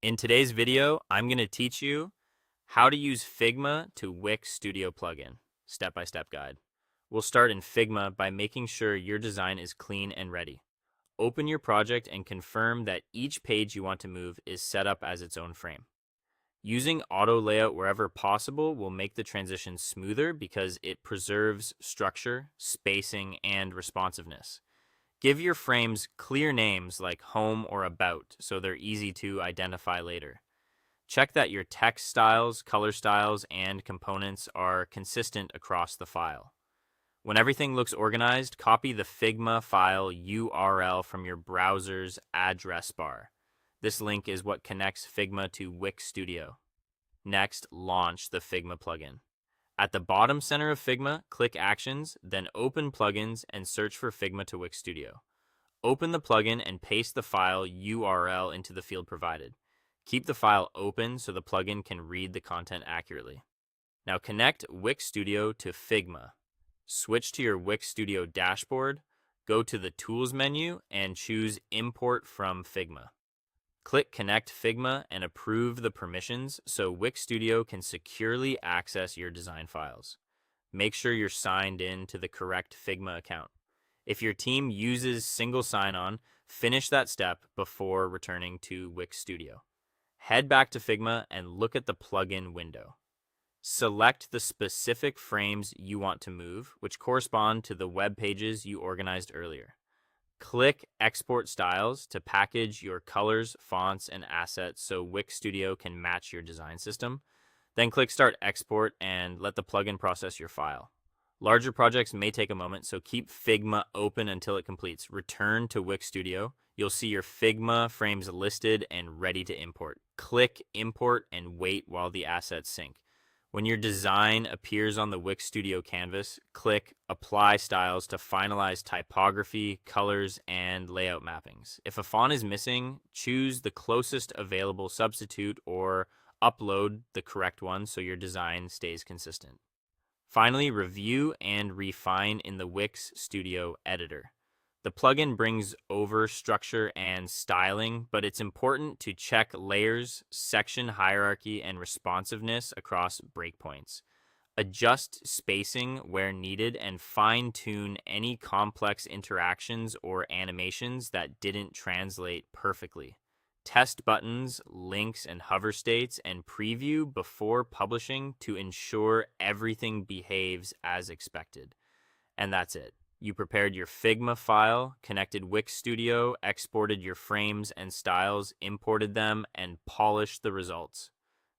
In today's video, I'm going to teach you how to use Figma to Wix Studio Plugin, step-by-step guide. We'll start in Figma by making sure your design is clean and ready. Open your project and confirm that each page you want to move is set up as its own frame. Using auto layout wherever possible will make the transition smoother because it preserves structure, spacing, and responsiveness. Give your frames clear names like home or about so they're easy to identify later. Check that your text styles, color styles, and components are consistent across the file. When everything looks organized, copy the Figma file URL from your browser's address bar. This link is what connects Figma to Wix Studio. Next, launch the Figma plugin. At the bottom center of Figma, click Actions, then Open Plugins and search for Figma to Wix Studio. Open the plugin and paste the file URL into the field provided. Keep the file open so the plugin can read the content accurately. Now connect Wix Studio to Figma. Switch to your Wix Studio dashboard, go to the Tools menu, and choose Import from Figma. Click Connect Figma and approve the permissions so Wix Studio can securely access your design files. Make sure you're signed in to the correct Figma account. If your team uses single sign-on, finish that step before returning to Wix Studio. Head back to Figma and look at the plugin window. Select the specific frames you want to move, which correspond to the web pages you organized earlier. Click Export Styles to package your colors, fonts, and assets so Wix Studio can match your design system. Then click Start Export and let the plugin process your file. Larger projects may take a moment, so keep Figma open until it completes. Return to Wix Studio. You'll see your Figma frames listed and ready to import. Click Import and wait while the assets sync. When your design appears on the Wix Studio canvas, click Apply Styles to finalize typography, colors, and layout mappings. If a font is missing, choose the closest available substitute or upload the correct one so your design stays consistent. Finally, review and refine in the Wix Studio editor. The plugin brings over structure and styling, but it's important to check layers, section hierarchy, and responsiveness across breakpoints. Adjust spacing where needed and fine-tune any complex interactions or animations that didn't translate perfectly. Test buttons, links, and hover states and preview before publishing to ensure everything behaves as expected. And that's it. You prepared your Figma file, connected Wix Studio, exported your frames and styles, imported them, and polished the results.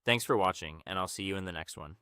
Thanks for watching, and I'll see you in the next one.